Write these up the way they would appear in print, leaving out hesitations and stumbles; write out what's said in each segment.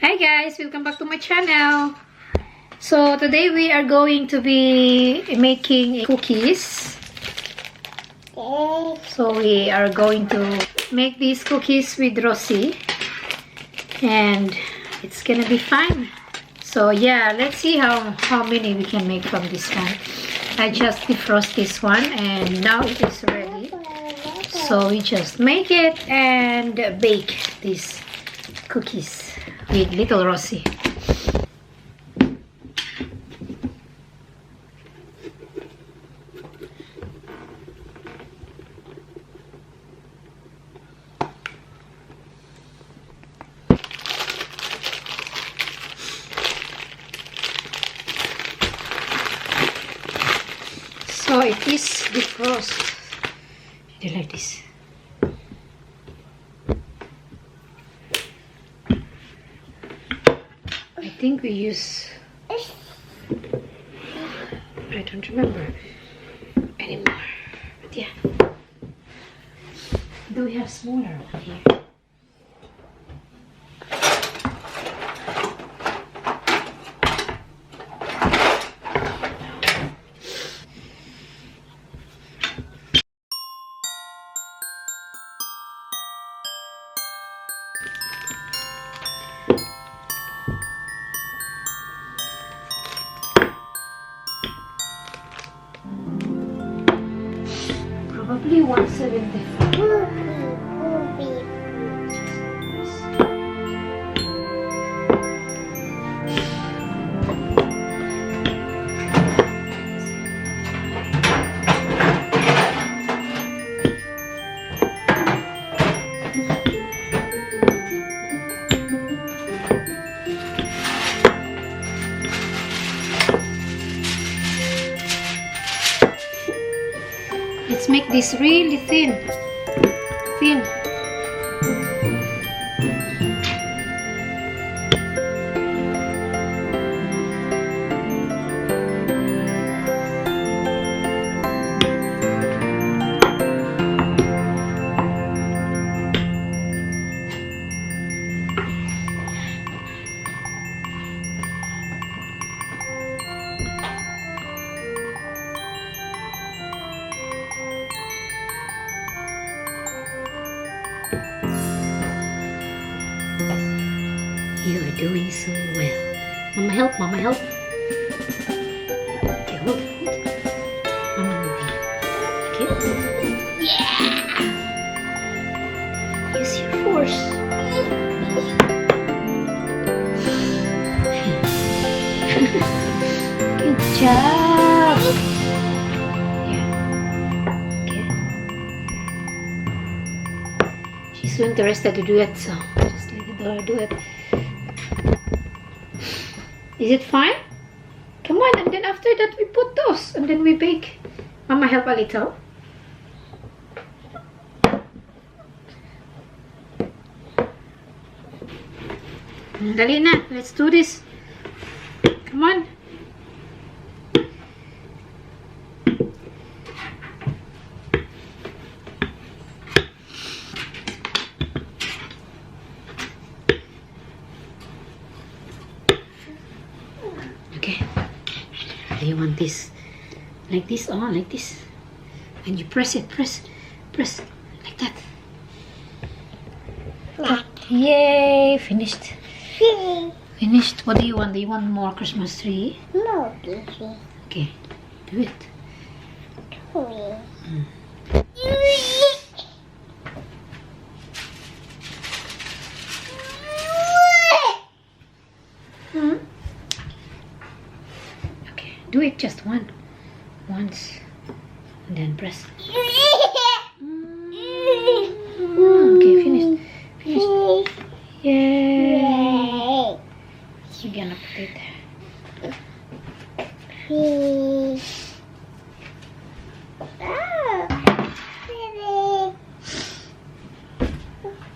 Hi guys, welcome back to my channel. So today we are going to be making cookies. So we are going to make these cookies with Rosie, and it's gonna be fun. So yeah, let's see how many we can make from this one. I just defrost this one and now it is ready. So we just make it and bake these cookies with little Rosie. So it is defrost. Do you like this? I think we use, I don't remember anymore, but yeah. Do we have smaller one here? Probably 175. Let's make this really thin. You are doing so well. Mama help, Mama help. Okay, hold. Mama moving. Okay. Yeah! Use your force. Good job. Yeah. Okay. She's so interested to do it, so just let her do it. Is it fine? Come on, and then after that we put those and then we bake. Mama help a little. Dali na, let's do this. Come on. Okay. Do you want this? Like this? Oh, like this. And you press it. Press. Like that. Yay! Finished. Finished. What do you want? Do you want more Christmas tree? No, Okay. Do it. Okay. Do it just once. And then press. Okay, finished. Yay! We're gonna put it there.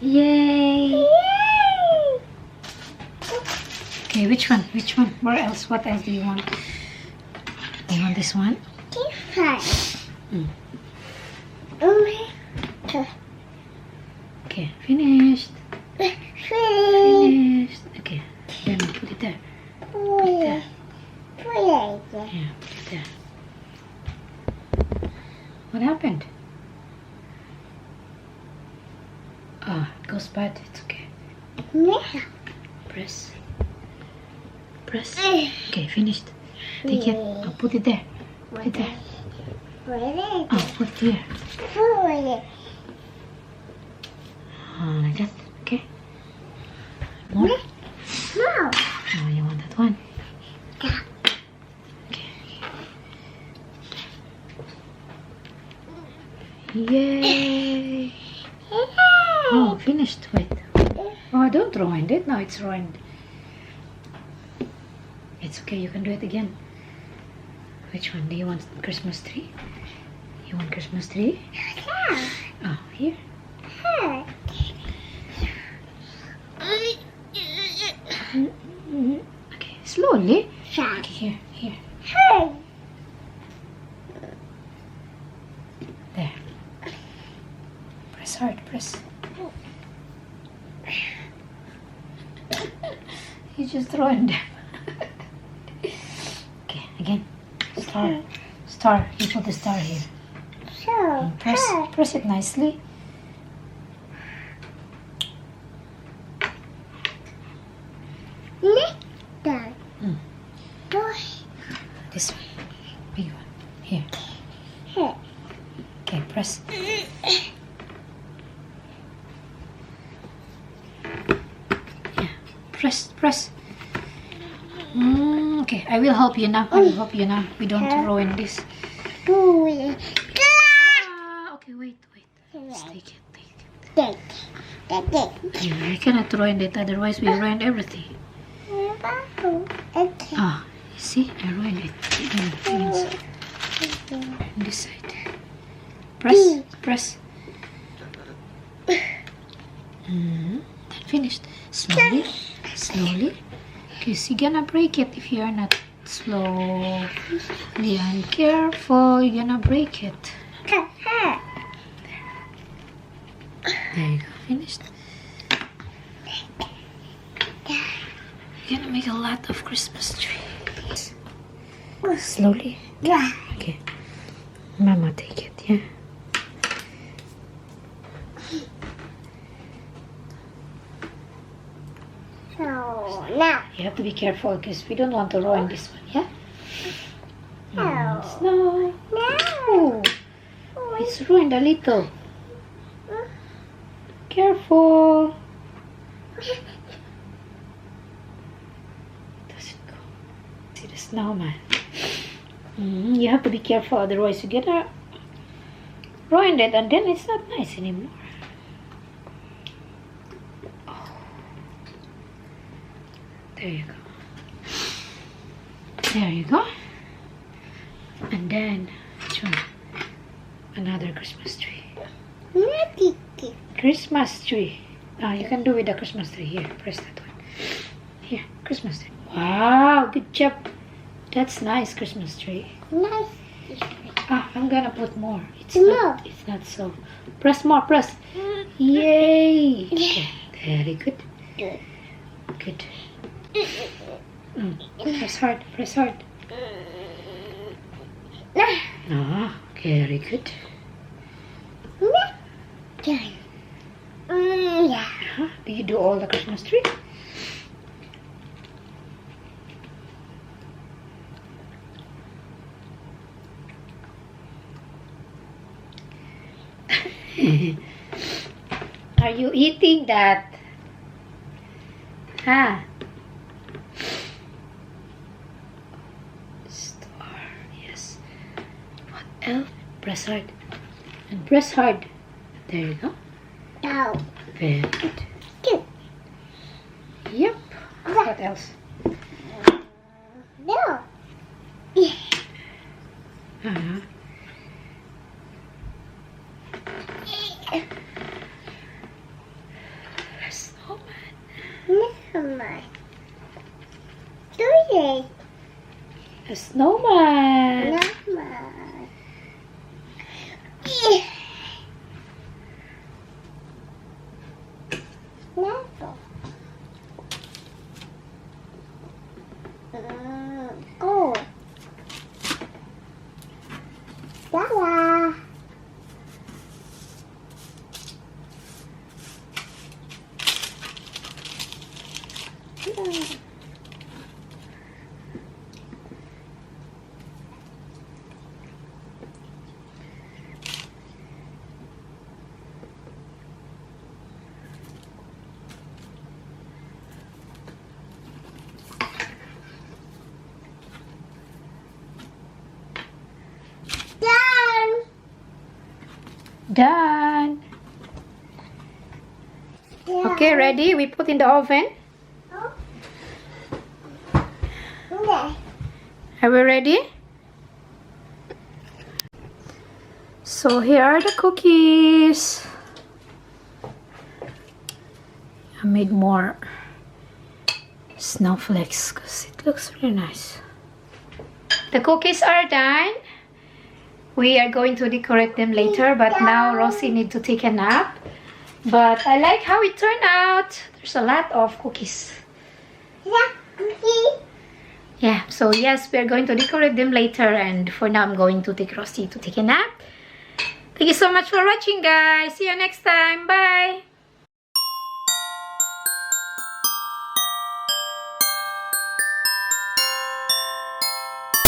Yay! Okay, which one? Where else? What else do you want? Do you want this one? Okay, finished. Finished. Okay, bad. It's okay. Yeah. Press. Press. Okay, finished. Take it. Oh, put it there. Put it there. Oh, put it here. Oh, like that. Okay. More? No. Oh, you want that one? Yeah. Okay. Yay! Oh, finished. Wait. Oh, don't ruin it. Now it's ruined. It's okay. You can do it again. Which one? Do you want Christmas tree? You want Christmas tree? Yeah. Oh, here. Okay, slowly. Okay, here, here. There. Press hard, press. You just ruined them. Okay, again. Star. Star. You put the star here. And press it nicely. This one. Big one. Here. Okay, press. Yeah. Press. Okay, I will help you now. I will help you now. We don't ruin this. Okay, wait. Let's take it. Yeah, I cannot ruin it, otherwise we ruin everything. Ah, you see, I ruined it. On this side. Press. Then finished. Slowly. Because you're gonna break it if you're not slowly and careful. You're gonna break it. There you go, finished. You're gonna make a lot of Christmas trees. Slowly. Okay. Mama, take it, yeah? Now. You have to be careful because we don't want to ruin this one, yeah? Snow. No. It's ruined a little. Careful. Doesn't go. See the snowman. You have to be careful, otherwise you get ruined it and then it's not nice anymore. Oh. There you go. There you go. And then, which one? Another Christmas tree. Christmas tree. Ah, you can do with the Christmas tree. Here, press that one. Here, Christmas tree. Wow, good job. That's nice Christmas tree. Nice. Ah, I'm gonna put more. It's not so. Press more, press. Yay. Okay, very good. Good. Press hard. Ah, very good. Do you do all the Christmas tree? Are you eating that? Huh? Star, yes. What else? Press hard. And press hard. There you go. No. Very good. Yep. What else? No. Uh-huh. A snowman. A snowman. Go. Dada. Done. Okay, ready? We put in the oven. Are we ready? So here are the cookies. I made more snowflakes because it looks really nice. The cookies are done. We are going to decorate them later, but now Rosie needs to take a nap. But I like how it turned out. There's a lot of cookies. Yeah, so yes, we are going to decorate them later, and for now I'm going to take Rosie to take a nap. Thank you so much for watching, guys. See you next time. Bye.